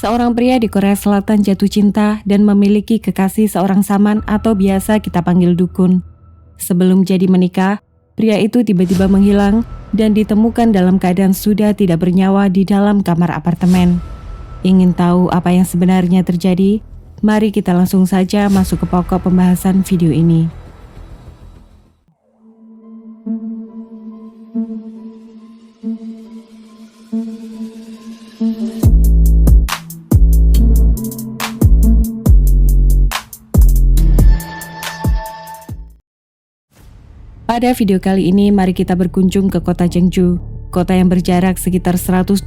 Seorang pria di Korea Selatan jatuh cinta dan memiliki kekasih seorang saman atau biasa kita panggil dukun. Sebelum jadi menikah, pria itu tiba-tiba menghilang dan ditemukan dalam keadaan sudah tidak bernyawa di dalam kamar apartemen. Ingin tahu apa yang sebenarnya terjadi? Mari kita langsung saja masuk ke pokok pembahasan video ini. Pada video kali ini, mari kita berkunjung ke kota Jeongju, kota yang berjarak sekitar 125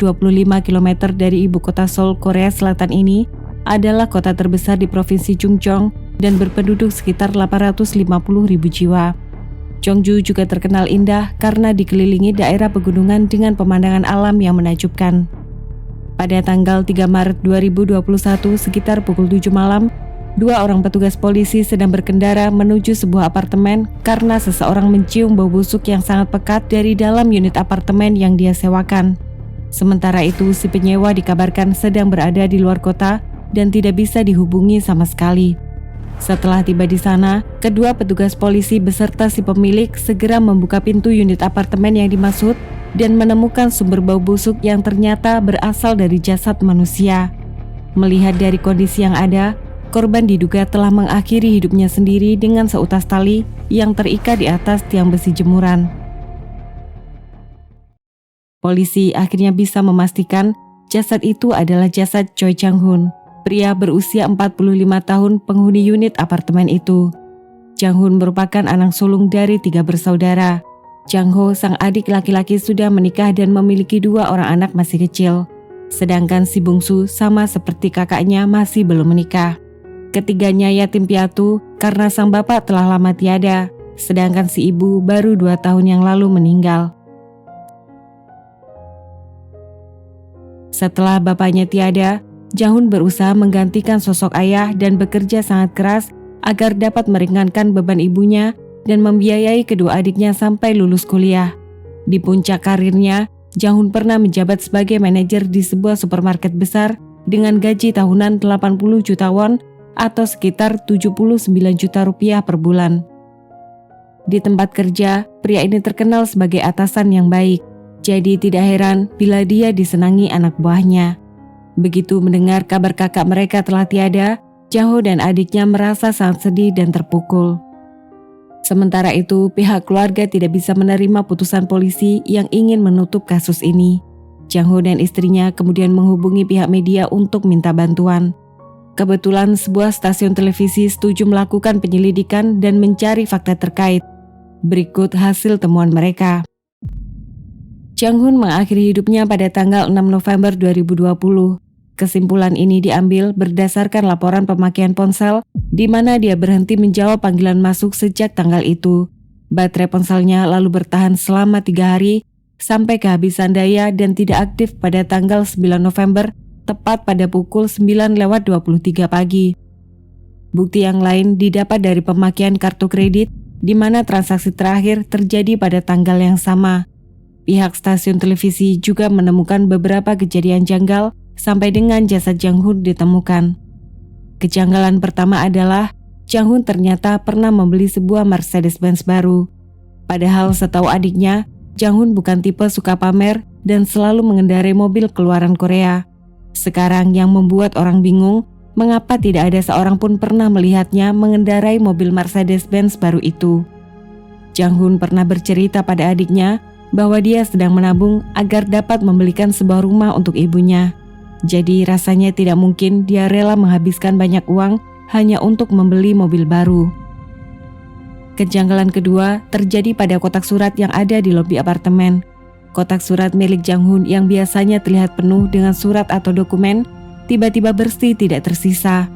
km dari ibu kota Seoul, Korea Selatan ini adalah kota terbesar di Provinsi Chungcheong dan berpenduduk sekitar 850.000 jiwa. Jeongju juga terkenal indah karena dikelilingi daerah pegunungan dengan pemandangan alam yang menakjubkan. Pada tanggal 3 Maret 2021 sekitar pukul 7 malam, dua orang petugas polisi sedang berkendara menuju sebuah apartemen karena seseorang mencium bau busuk yang sangat pekat dari dalam unit apartemen yang dia sewakan. Sementara itu, si penyewa dikabarkan sedang berada di luar kota dan tidak bisa dihubungi sama sekali. Setelah tiba di sana, kedua petugas polisi beserta si pemilik segera membuka pintu unit apartemen yang dimaksud dan menemukan sumber bau busuk yang ternyata berasal dari jasad manusia. Melihat dari kondisi yang ada, korban diduga telah mengakhiri hidupnya sendiri dengan seutas tali yang terikat di atas tiang besi jemuran. Polisi akhirnya bisa memastikan jasad itu adalah jasad Choi Jang-hoon, pria berusia 45 tahun penghuni unit apartemen itu. Jang-hoon merupakan anak sulung dari 3 bersaudara. Jang-ho, sang adik laki-laki, sudah menikah dan memiliki 2 orang anak masih kecil. Sedangkan si bungsu sama seperti kakaknya masih belum menikah. Ketiganya yatim piatu karena sang bapak telah lama tiada, sedangkan si ibu baru 2 tahun yang lalu meninggal. Setelah bapaknya tiada, Jang-hoon berusaha menggantikan sosok ayah dan bekerja sangat keras agar dapat meringankan beban ibunya dan membiayai kedua adiknya sampai lulus kuliah. Di puncak karirnya, Jang-hoon pernah menjabat sebagai manajer di sebuah supermarket besar dengan gaji tahunan 80 juta won atau sekitar 79 juta rupiah per bulan. Di tempat kerja, pria ini terkenal sebagai atasan yang baik, jadi tidak heran bila dia disenangi anak buahnya. Begitu mendengar kabar kakak mereka telah tiada, Jang-ho dan adiknya merasa sangat sedih dan terpukul. Sementara itu, pihak keluarga tidak bisa menerima putusan polisi yang ingin menutup kasus ini. Jang-ho dan istrinya kemudian menghubungi pihak media untuk minta bantuan. Kebetulan sebuah stasiun televisi setuju melakukan penyelidikan dan mencari fakta terkait. Berikut hasil temuan mereka. Jang-hoon mengakhiri hidupnya pada tanggal 6 November 2020. Kesimpulan ini diambil berdasarkan laporan pemakaian ponsel di mana dia berhenti menjawab panggilan masuk sejak tanggal itu. Baterai ponselnya lalu bertahan selama 3 hari sampai kehabisan daya dan tidak aktif pada tanggal 9 November tepat pada pukul 9:23 pagi. Bukti yang lain didapat dari pemakaian kartu kredit di mana transaksi terakhir terjadi pada tanggal yang sama. Pihak stasiun televisi juga menemukan beberapa kejadian janggal sampai dengan jasad Jang-hoon ditemukan. Kejanggalan pertama adalah Jang-hoon ternyata pernah membeli sebuah Mercedes-Benz baru. Padahal setahu adiknya, Jang-hoon bukan tipe suka pamer dan selalu mengendarai mobil keluaran Korea. Sekarang yang membuat orang bingung, mengapa tidak ada seorang pun pernah melihatnya mengendarai mobil Mercedes-Benz baru itu. Jang-hoon pernah bercerita pada adiknya bahwa dia sedang menabung agar dapat membelikan sebuah rumah untuk ibunya. Jadi rasanya tidak mungkin dia rela menghabiskan banyak uang hanya untuk membeli mobil baru. Kejanggalan kedua terjadi pada kotak surat yang ada di lobi apartemen. Kotak surat milik Jang-hoon yang biasanya terlihat penuh dengan surat atau dokumen, tiba-tiba bersih tidak tersisa.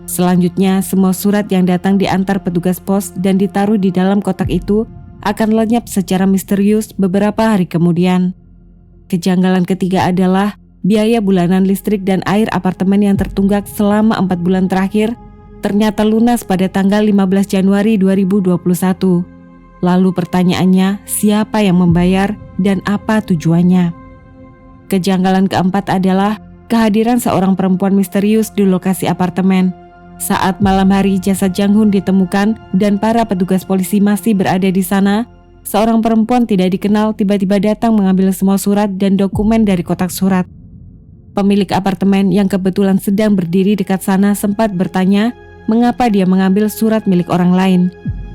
Selanjutnya, semua surat yang datang diantar petugas pos dan ditaruh di dalam kotak itu akan lenyap secara misterius beberapa hari kemudian. Kejanggalan ketiga adalah biaya bulanan listrik dan air apartemen yang tertunggak selama 4 bulan terakhir ternyata lunas pada tanggal 15 Januari 2021. Lalu pertanyaannya, siapa yang membayar dan apa tujuannya? Kejanggalan keempat adalah kehadiran seorang perempuan misterius di lokasi apartemen. Saat malam hari jasad Jang Hun ditemukan dan para petugas polisi masih berada di sana, seorang perempuan tidak dikenal tiba-tiba datang mengambil semua surat dan dokumen dari kotak surat. Pemilik apartemen yang kebetulan sedang berdiri dekat sana sempat bertanya mengapa dia mengambil surat milik orang lain.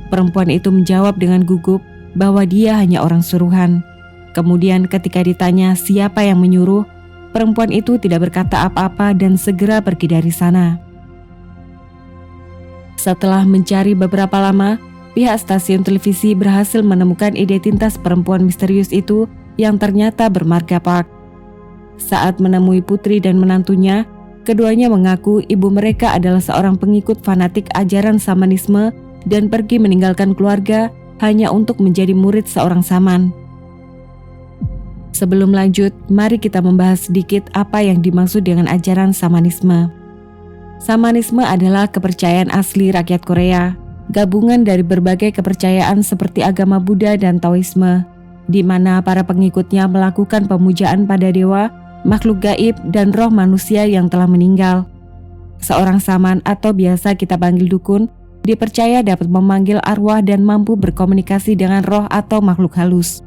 Perempuan itu menjawab dengan gugup bahwa dia hanya orang suruhan. Kemudian ketika ditanya siapa yang menyuruh, perempuan itu tidak berkata apa-apa dan segera pergi dari sana. Setelah mencari beberapa lama, pihak stasiun televisi berhasil menemukan identitas perempuan misterius itu yang ternyata bermarga Park. Saat menemui putri dan menantunya, keduanya mengaku ibu mereka adalah seorang pengikut fanatik ajaran Samanisme dan pergi meninggalkan keluarga hanya untuk menjadi murid seorang saman. Sebelum lanjut, mari kita membahas sedikit apa yang dimaksud dengan ajaran Samanisme. Samanisme adalah kepercayaan asli rakyat Korea, gabungan dari berbagai kepercayaan seperti agama Buddha dan Taoisme, di mana para pengikutnya melakukan pemujaan pada dewa, makhluk gaib, dan roh manusia yang telah meninggal. Seorang saman atau biasa kita panggil dukun, dipercaya dapat memanggil arwah dan mampu berkomunikasi dengan roh atau makhluk halus.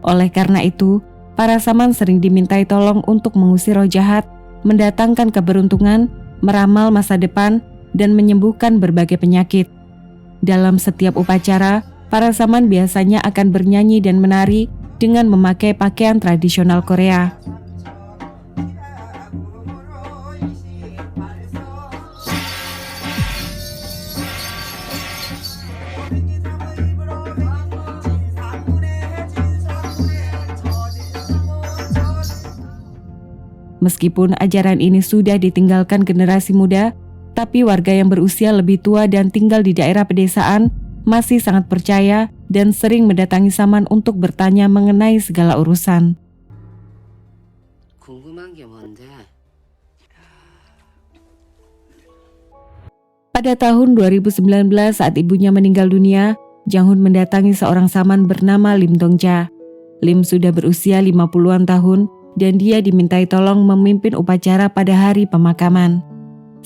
Oleh karena itu, para saman sering dimintai tolong untuk mengusir roh jahat, mendatangkan keberuntungan, meramal masa depan, dan menyembuhkan berbagai penyakit. Dalam setiap upacara, para saman biasanya akan bernyanyi dan menari dengan memakai pakaian tradisional Korea. Meskipun ajaran ini sudah ditinggalkan generasi muda, tapi warga yang berusia lebih tua dan tinggal di daerah pedesaan masih sangat percaya dan sering mendatangi saman untuk bertanya mengenai segala urusan. Pada tahun 2019 saat ibunya meninggal dunia, Jang Hun mendatangi seorang saman bernama Lim Dongja. Lim sudah berusia 50-an tahun dan dia dimintai tolong memimpin upacara pada hari pemakaman.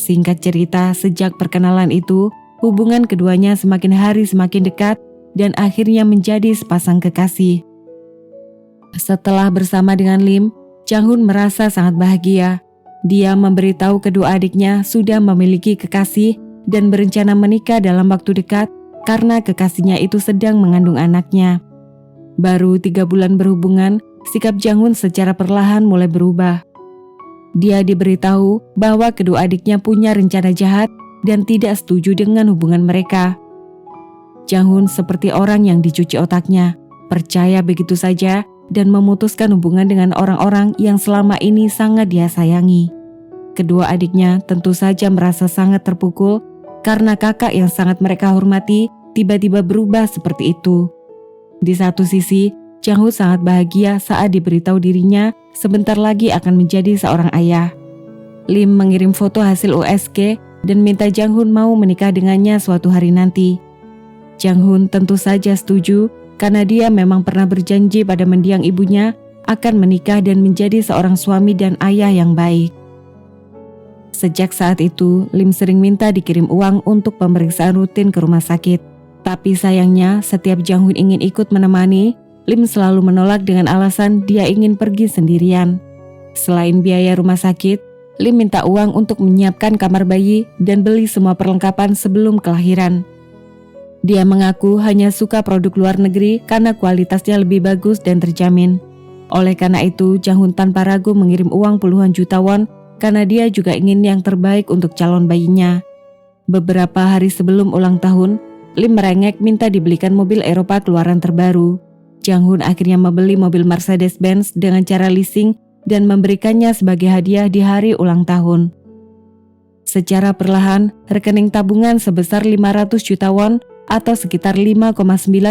Singkat cerita, sejak perkenalan itu, hubungan keduanya semakin hari semakin dekat dan akhirnya menjadi sepasang kekasih. Setelah bersama dengan Lim, Jang Hun merasa sangat bahagia. Dia memberitahu kedua adiknya sudah memiliki kekasih dan berencana menikah dalam waktu dekat karena kekasihnya itu sedang mengandung anaknya. Baru 3 bulan berhubungan, sikap Jang Hun secara perlahan mulai berubah. Dia diberitahu bahwa kedua adiknya punya rencana jahat dan tidak setuju dengan hubungan mereka. Jang Hun seperti orang yang dicuci otaknya, percaya begitu saja dan memutuskan hubungan dengan orang-orang yang selama ini sangat dia sayangi. Kedua adiknya tentu saja merasa sangat terpukul karena kakak yang sangat mereka hormati tiba-tiba berubah seperti itu. Di satu sisi, Jang Hun sangat bahagia saat diberitahu dirinya sebentar lagi akan menjadi seorang ayah. Lim mengirim foto hasil USG dan minta Jang Hun mau menikah dengannya suatu hari nanti. Jang Hun tentu saja setuju karena dia memang pernah berjanji pada mendiang ibunya akan menikah dan menjadi seorang suami dan ayah yang baik. Sejak saat itu, Lim sering minta dikirim uang untuk pemeriksaan rutin ke rumah sakit. Tapi sayangnya, setiap Jang Hun ingin ikut menemani, Lim selalu menolak dengan alasan dia ingin pergi sendirian. Selain biaya rumah sakit, Lim minta uang untuk menyiapkan kamar bayi dan beli semua perlengkapan sebelum kelahiran. Dia mengaku hanya suka produk luar negeri karena kualitasnya lebih bagus dan terjamin. Oleh karena itu, Jang Hun tanpa ragu mengirim uang puluhan juta won karena dia juga ingin yang terbaik untuk calon bayinya. Beberapa hari sebelum ulang tahun, Lim merengek minta dibelikan mobil Eropa keluaran terbaru. Jang Hun akhirnya membeli mobil Mercedes-Benz dengan cara leasing dan memberikannya sebagai hadiah di hari ulang tahun. Secara perlahan, rekening tabungan sebesar 500 juta won atau sekitar 5,9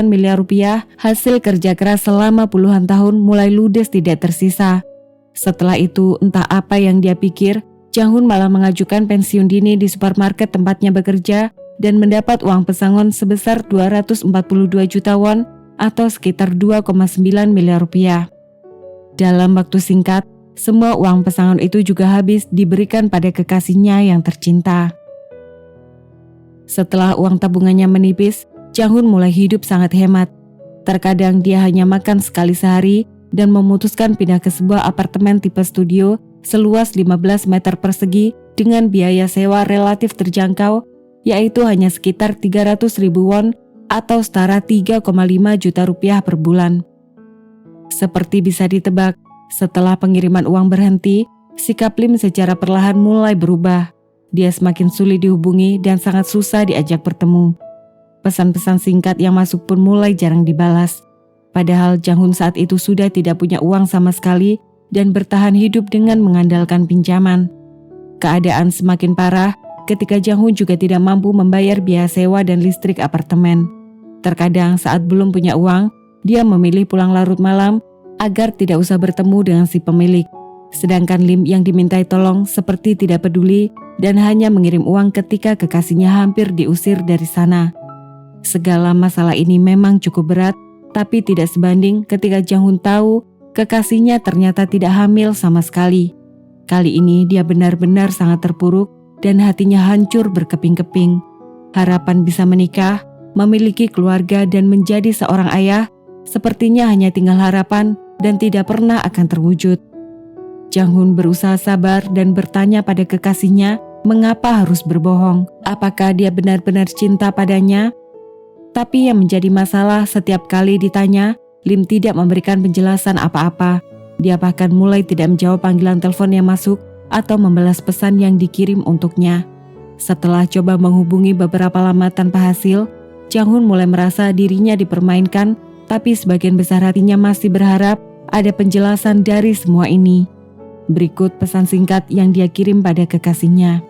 miliar rupiah hasil kerja keras selama puluhan tahun mulai ludes tidak tersisa. Setelah itu, entah apa yang dia pikir, Jang Hun malah mengajukan pensiun dini di supermarket tempatnya bekerja dan mendapat uang pesangon sebesar 242 juta won atau sekitar 2,9 miliar rupiah. Dalam waktu singkat, semua uang pesangon itu juga habis diberikan pada kekasihnya yang tercinta. Setelah uang tabungannya menipis, Jang Hun mulai hidup sangat hemat. Terkadang dia hanya makan sekali sehari dan memutuskan pindah ke sebuah apartemen tipe studio seluas 15 meter persegi dengan biaya sewa relatif terjangkau, yaitu hanya sekitar 300.000 won atau setara 3,5 juta rupiah per bulan. Seperti bisa ditebak, setelah pengiriman uang berhenti, sikap Lim secara perlahan mulai berubah. Dia semakin sulit dihubungi dan sangat susah diajak bertemu. Pesan-pesan singkat yang masuk pun mulai jarang dibalas. Padahal Jang Hun saat itu sudah tidak punya uang sama sekali dan bertahan hidup dengan mengandalkan pinjaman. Keadaan semakin parah ketika Jang Hun juga tidak mampu membayar biaya sewa dan listrik apartemen. Terkadang saat belum punya uang, dia memilih pulang larut malam agar tidak usah bertemu dengan si pemilik. Sedangkan Lim yang dimintai tolong seperti tidak peduli dan hanya mengirim uang ketika kekasihnya hampir diusir dari sana. Segala masalah ini memang cukup berat, tapi tidak sebanding ketika Jang Hun tahu kekasihnya ternyata tidak hamil sama sekali. Kali ini dia benar-benar sangat terpuruk dan hatinya hancur berkeping-keping. Harapan bisa menikah, memiliki keluarga dan menjadi seorang ayah, sepertinya hanya tinggal harapan dan tidak pernah akan terwujud. Jang Hun berusaha sabar dan bertanya pada kekasihnya mengapa harus berbohong. Apakah dia benar-benar cinta padanya? Tapi yang menjadi masalah setiap kali ditanya, Lim tidak memberikan penjelasan apa-apa. Dia bahkan mulai tidak menjawab panggilan telepon yang masuk atau membalas pesan yang dikirim untuknya. Setelah coba menghubungi beberapa lama tanpa hasil, Jang Hun mulai merasa dirinya dipermainkan, tapi sebagian besar hatinya masih berharap ada penjelasan dari semua ini. Berikut pesan singkat yang dia kirim pada kekasihnya.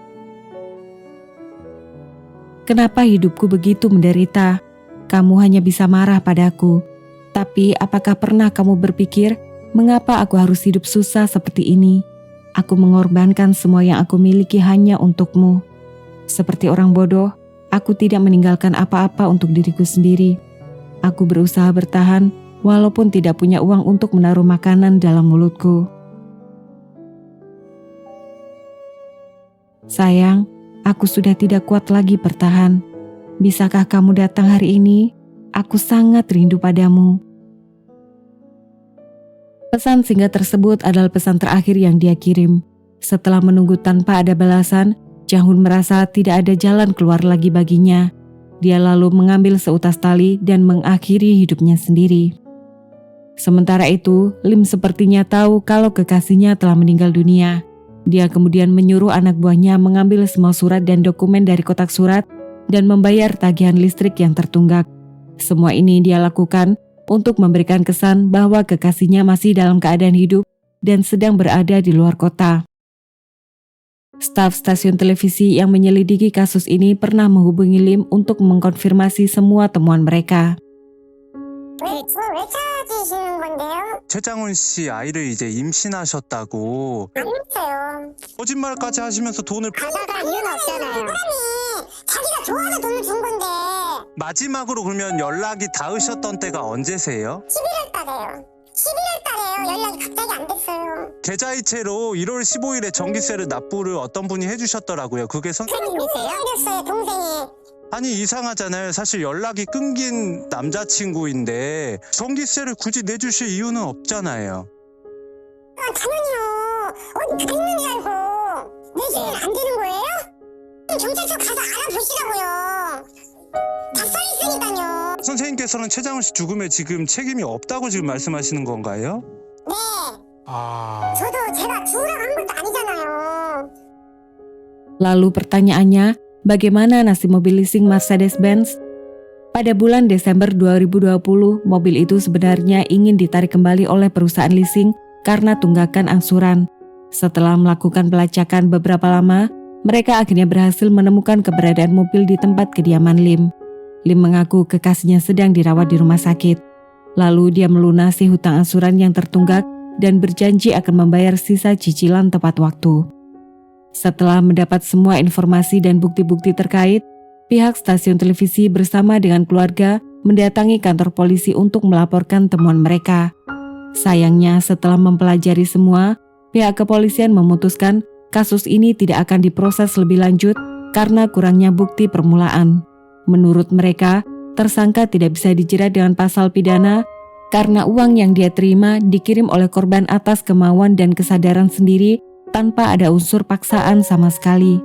Kenapa hidupku begitu menderita? Kamu hanya bisa marah padaku. Tapi apakah pernah kamu berpikir, mengapa aku harus hidup susah seperti ini? Aku mengorbankan semua yang aku miliki hanya untukmu. Seperti orang bodoh, aku tidak meninggalkan apa-apa untuk diriku sendiri. Aku berusaha bertahan, walaupun tidak punya uang untuk menaruh makanan dalam mulutku. Sayang, aku sudah tidak kuat lagi bertahan. Bisakah kamu datang hari ini? Aku sangat rindu padamu. Pesan singkat tersebut adalah pesan terakhir yang dia kirim. Setelah menunggu tanpa ada balasan, Jang Hun merasa tidak ada jalan keluar lagi baginya. Dia lalu mengambil seutas tali dan mengakhiri hidupnya sendiri. Sementara itu, Lim sepertinya tahu kalau kekasihnya telah meninggal dunia. Dia kemudian menyuruh anak buahnya mengambil semua surat dan dokumen dari kotak surat dan membayar tagihan listrik yang tertunggak. Semua ini dia lakukan untuk memberikan kesan bahwa kekasihnya masih dalam keadaan hidup dan sedang berada di luar kota. Staf stasiun televisi yang menyelidiki kasus ini pernah menghubungi Lim untuk mengkonfirmasi semua temuan mereka. 왜 찾으시는 건데요? 최장훈 씨 아이를 이제 임신하셨다고 아니었어요. 거짓말까지 하시면서 돈을 받아갈 이유는 없잖아요. 사람이 자기가 좋아서 돈을 준 건데 마지막으로 그러면 연락이 닿으셨던 때가 언제세요? 11월 달에요. 11월 달에요. 연락이 갑자기 안 됐어요. 계좌이체로 1월 15일에 전기세를 납부를 어떤 분이 해주셨더라고요. 그게 선생님이세요? 생겼어요, 동생이. 아니 이상하잖아요. 사실 연락이 끊긴 남자친구인데 전기세를 굳이 내주실 이유는 없잖아요. 당연히요. 어디 다 있는 줄 알고 내주면 안 되는 거예요? 경찰서 가서 알아보시라고요. 다 써있으니까요. 선생님께서는 최장훈 씨 죽음에 지금 책임이 없다고 지금 말씀하시는 건가요? 네. 저도 제가 죽으라고 한 것도 아니잖아요. Lalu pertanyaannya, bagaimana nasib mobil leasing Mercedes-Benz? Pada bulan Desember 2020, mobil itu sebenarnya ingin ditarik kembali oleh perusahaan leasing karena tunggakan angsuran. Setelah melakukan pelacakan beberapa lama, mereka akhirnya berhasil menemukan keberadaan mobil di tempat kediaman Lim. Lim mengaku kekasihnya sedang dirawat di rumah sakit. Lalu dia melunasi hutang angsuran yang tertunggak dan berjanji akan membayar sisa cicilan tepat waktu. Setelah mendapat semua informasi dan bukti-bukti terkait, pihak stasiun televisi bersama dengan keluarga mendatangi kantor polisi untuk melaporkan temuan mereka. Sayangnya setelah mempelajari semua, pihak kepolisian memutuskan kasus ini tidak akan diproses lebih lanjut karena kurangnya bukti permulaan. Menurut mereka, tersangka tidak bisa dijerat dengan pasal pidana karena uang yang dia terima dikirim oleh korban atas kemauan dan kesadaran sendiri tanpa ada unsur paksaan sama sekali.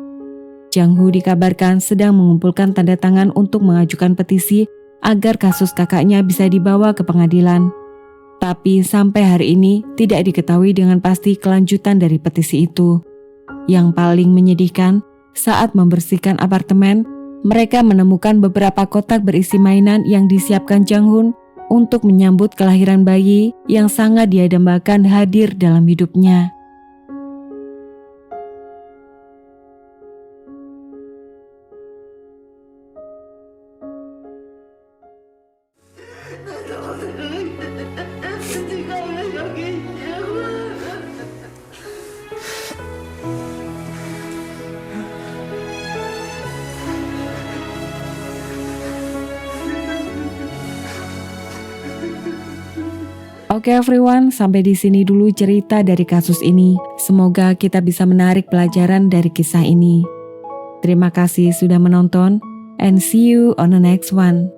Jang Hu dikabarkan sedang mengumpulkan tanda tangan untuk mengajukan petisi agar kasus kakaknya bisa dibawa ke pengadilan. Tapi sampai hari ini tidak diketahui dengan pasti kelanjutan dari petisi itu. Yang paling menyedihkan, saat membersihkan apartemen, mereka menemukan beberapa kotak berisi mainan yang disiapkan Jang Hun untuk menyambut kelahiran bayi yang sangat dia dambakan hadir dalam hidupnya. Oke everyone, sampai di sini dulu cerita dari kasus ini. Semoga kita bisa menarik pelajaran dari kisah ini. Terima kasih sudah menonton, and see you on the next one.